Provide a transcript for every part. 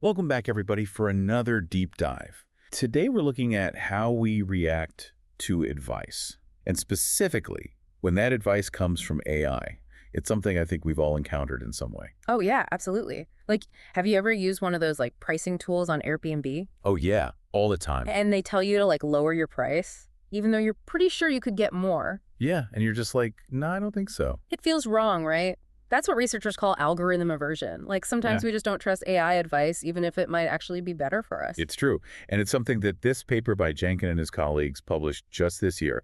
Welcome back, everybody, for another deep dive. Today, we're looking at how we react to advice, and specifically, when that advice comes from AI. It's something I think we've all encountered in some way. Oh, yeah, absolutely. Like, have you ever used one of those pricing tools on Airbnb? Oh, yeah, all the time. And they tell you to lower your price, even though you're pretty sure you could get more. Yeah, and you're just like, no, I don't think so. It feels wrong, right? That's what researchers call algorithm aversion. Sometimes Yeah, we just don't trust AI advice, even if it might actually be better for us. it's true. And it's something that this paper by Jenkin and his colleagues published just this year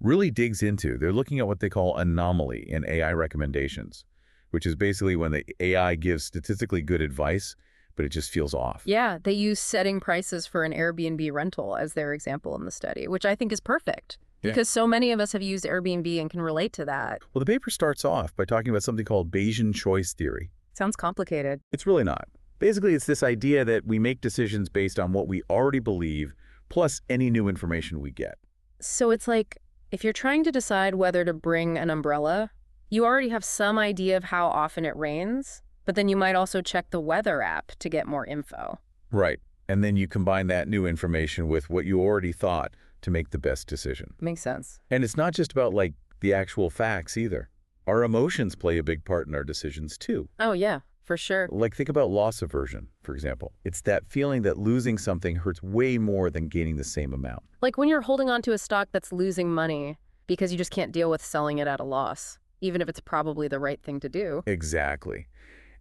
really digs into. They're looking at what they call anomaly in AI recommendations, which is basically when the AI gives statistically good advice, but it just feels off. Yeah, they use setting prices for an Airbnb rental as their example in the study, which I think is perfect. Yeah. Because so many of us have used Airbnb and can relate to that. Well, the paper starts off by talking about something called Bayesian choice theory. Sounds complicated. It's really not. Basically, it's this idea that we make decisions based on what we already believe, plus any new information we get. So it's like, if you're trying to decide whether to bring an umbrella, you already have some idea of how often it rains, but then you might also check the weather app to get more info. Right. And then you combine that new information with what you already thought to make the best decision. Makes sense. And it's not just about the actual facts either. Our emotions play a big part in our decisions too. Oh, yeah, for sure. Think about loss aversion, for example. It's that feeling that losing something hurts way more than gaining the same amount. Like when you're holding on to a stock that's losing money because you just can't deal with selling it at a loss, even if it's probably the right thing to do. Exactly.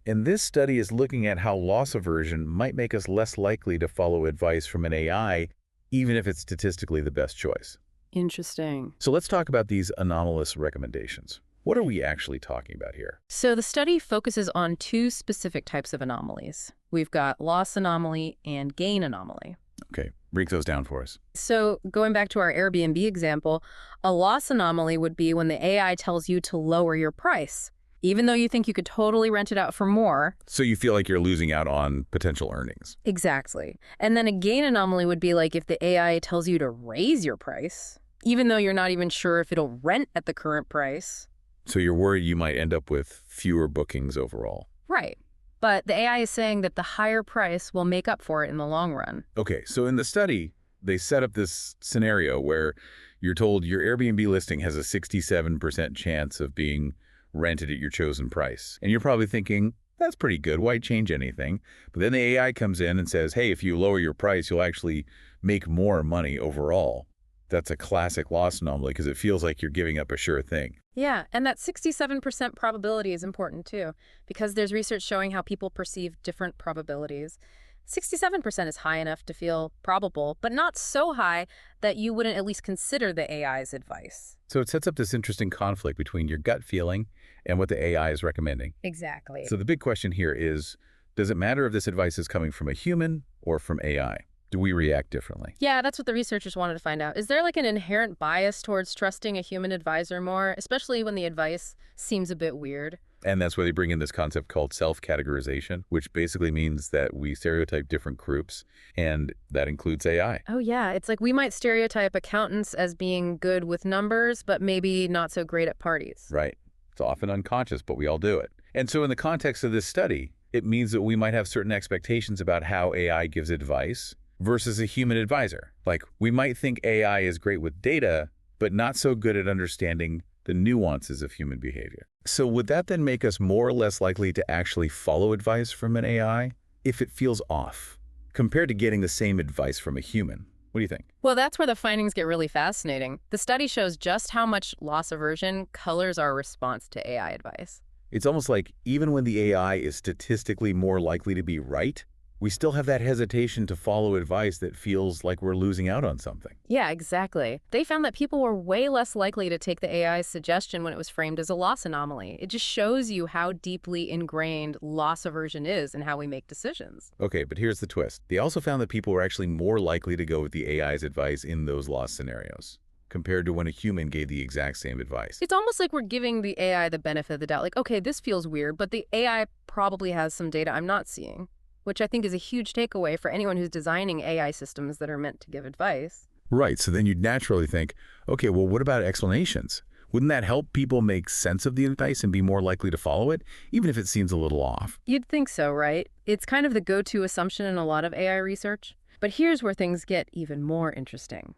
And this study is looking at how loss aversion might make us less likely to follow advice from an AI, even if it's statistically the best choice. Interesting. So let's talk about these anomalous recommendations. What are we actually talking about here? So the study focuses on two specific types of anomalies. We've got loss anomaly and gain anomaly. Okay, break those down for us. So going back to our Airbnb example, a loss anomaly would be when the AI tells you to lower your price, even though you think you could totally rent it out for more. So you feel like you're losing out on potential earnings. Exactly. And then a gain anomaly would be like if the AI tells you to raise your price, even though you're not even sure if it'll rent at the current price. So you're worried you might end up with fewer bookings overall. Right. But the AI is saying that the higher price will make up for it in the long run. Okay, so in the study, they set up this scenario where you're told your Airbnb listing has a 67% chance of being rented at your chosen price. And you're probably thinking, that's pretty good. Why change anything? But then the AI comes in and says, hey, if you lower your price, you'll actually make more money overall. That's a classic loss anomaly because it feels like you're giving up a sure thing. Yeah, and that 67% probability is important too, because there's research showing how people perceive different probabilities. 67% is high enough to feel probable, but not so high that you wouldn't at least consider the AI's advice. So it sets up this interesting conflict between your gut feeling and what the AI is recommending. Exactly. So the big question here is, does it matter if this advice is coming from a human or from AI? Do we react differently? Yeah, that's what the researchers wanted to find out. Is there an inherent bias towards trusting a human advisor more, especially when the advice seems a bit weird? And that's where they bring in this concept called self-categorization, which basically means that we stereotype different groups, and that includes AI. Oh, yeah. It's like we might stereotype accountants as being good with numbers, but maybe not so great at parties. Right. It's often unconscious, but we all do it. And so in the context of this study, it means that we might have certain expectations about how AI gives advice versus a human advisor. We might think AI is great with data, but not so good at understanding the nuances of human behavior. So would that then make us more or less likely to actually follow advice from an AI if it feels off, compared to getting the same advice from a human? What do you think? Well, that's where the findings get really fascinating. The study shows just how much loss aversion colors our response to AI advice. It's almost like even when the AI is statistically more likely to be right, we still have that hesitation to follow advice that feels like we're losing out on something. Yeah, exactly. They found that people were way less likely to take the AI's suggestion when it was framed as a loss anomaly. It just shows you how deeply ingrained loss aversion is in how we make decisions. Okay, but here's the twist. They also found that people were actually more likely to go with the AI's advice in those loss scenarios, compared to when a human gave the exact same advice. It's almost like we're giving the AI the benefit of the doubt. Okay, this feels weird, but the AI probably has some data I'm not seeing, which I think is a huge takeaway for anyone who's designing AI systems that are meant to give advice. Right, so then you'd naturally think, okay, well, what about explanations? Wouldn't that help people make sense of the advice and be more likely to follow it, even if it seems a little off? You'd think so, right? It's kind of the go-to assumption in a lot of AI research. But here's where things get even more interesting.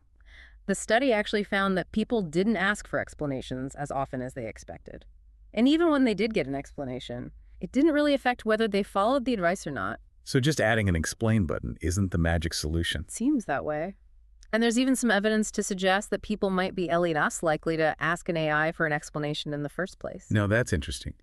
The study actually found that people didn't ask for explanations as often as they expected. And even when they did get an explanation, it didn't really affect whether they followed the advice or not. So just adding an explain button isn't the magic solution. Seems that way. And there's even some evidence to suggest that people might be less likely to ask an AI for an explanation in the first place. Now that's interesting.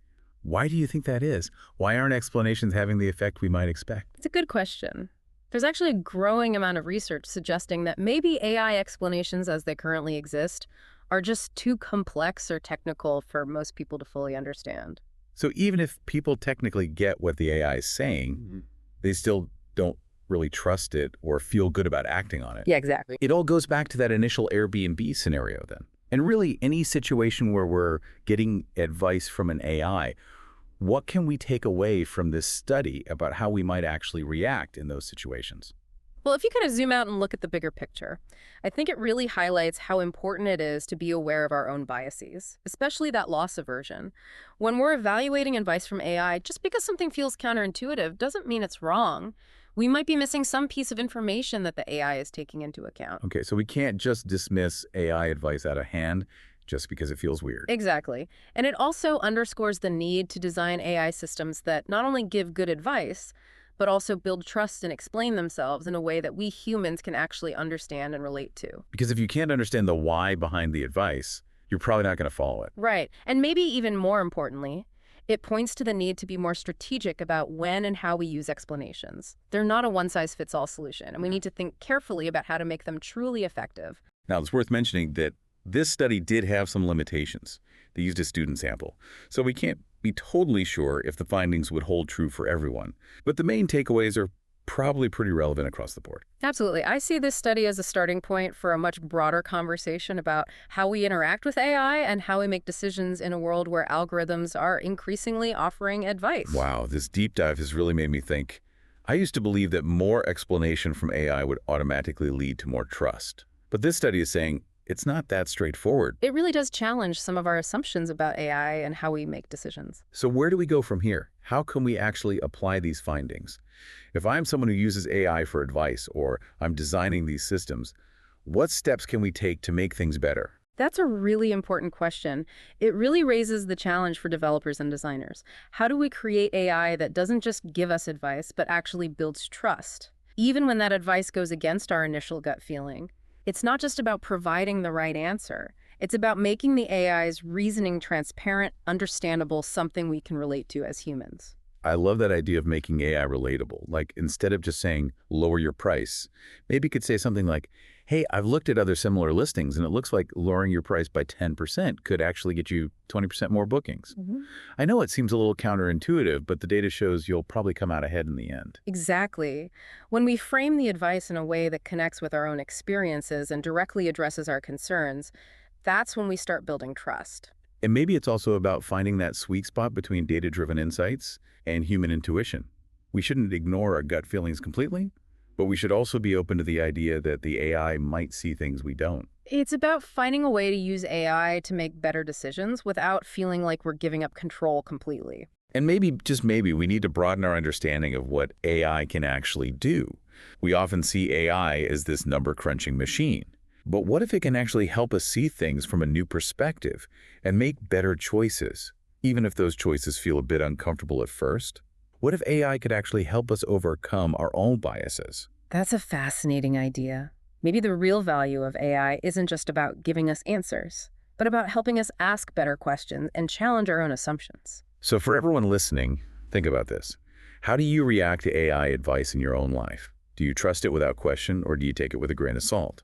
Why do you think that is? Why aren't explanations having the effect we might expect? It's a good question. There's actually a growing amount of research suggesting that maybe AI explanations as they currently exist are just too complex or technical for most people to fully understand. So even if people technically get what the AI is saying, they still don't really trust it or feel good about acting on it. Yeah, exactly. It all goes back to that initial Airbnb scenario then. And really, any situation where we're getting advice from an AI, what can we take away from this study about how we might actually react in those situations? Well, if you kind of zoom out and look at the bigger picture, I think it really highlights how important it is to be aware of our own biases, especially that loss aversion. When we're evaluating advice from AI, just because something feels counterintuitive doesn't mean it's wrong. We might be missing some piece of information that the AI is taking into account. Okay, so we can't just dismiss AI advice out of hand just because it feels weird. Exactly. And it also underscores the need to design AI systems that not only give good advice, but also build trust and explain themselves in a way that we humans can actually understand and relate to. Because if you can't understand the why behind the advice, you're probably not going to follow it. Right. And maybe even more importantly, it points to the need to be more strategic about when and how we use explanations. They're not a one-size-fits-all solution, and we need to think carefully about how to make them truly effective. Now, it's worth mentioning that this study did have some limitations. They used a student sample, so we can't be totally sure if the findings would hold true for everyone. But the main takeaways are probably pretty relevant across the board. Absolutely. I see this study as a starting point for a much broader conversation about how we interact with AI and how we make decisions in a world where algorithms are increasingly offering advice. Wow, this deep dive has really made me think. I used to believe that more explanation from AI would automatically lead to more trust. But this study is saying it's not that straightforward. It really does challenge some of our assumptions about AI and how we make decisions. So where do we go from here? How can we actually apply these findings? If I'm someone who uses AI for advice or I'm designing these systems, what steps can we take to make things better? That's a really important question. It really raises the challenge for developers and designers. How do we create AI that doesn't just give us advice, but actually builds trust? Even when that advice goes against our initial gut feeling. It's not just about providing the right answer. It's about making the AI's reasoning transparent, understandable, something we can relate to as humans. I love that idea of making AI relatable. Like, instead of just saying, lower your price, maybe you could say something like, hey, I've looked at other similar listings, and it looks like lowering your price by 10% could actually get you 20% more bookings. I know it seems a little counterintuitive, but the data shows you'll probably come out ahead in the end. Exactly. When we frame the advice in a way that connects with our own experiences and directly addresses our concerns, that's when we start building trust. And maybe it's also about finding that sweet spot between data-driven insights and human intuition. We shouldn't ignore our gut feelings completely, but we should also be open to the idea that the AI might see things we don't. It's about finding a way to use AI to make better decisions without feeling like we're giving up control completely. And maybe, just maybe, we need to broaden our understanding of what AI can actually do. We often see AI as this number-crunching machine. But what if it can actually help us see things from a new perspective and make better choices, even if those choices feel a bit uncomfortable at first? What if AI could actually help us overcome our own biases? That's a fascinating idea. Maybe the real value of AI isn't just about giving us answers, but about helping us ask better questions and challenge our own assumptions. So for everyone listening, think about this. How do you react to AI advice in your own life? Do you trust it without question, or do you take it with a grain of salt?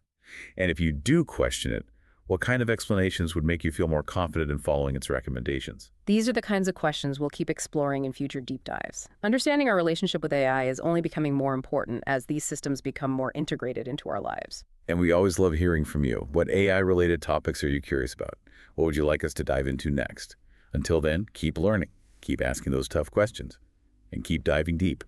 And if you do question it, what kind of explanations would make you feel more confident in following its recommendations? These are the kinds of questions we'll keep exploring in future deep dives. Understanding our relationship with AI is only becoming more important as these systems become more integrated into our lives. And we always love hearing from you. What AI-related topics are you curious about? What would you like us to dive into next? Until then, keep learning, keep asking those tough questions, and keep diving deep.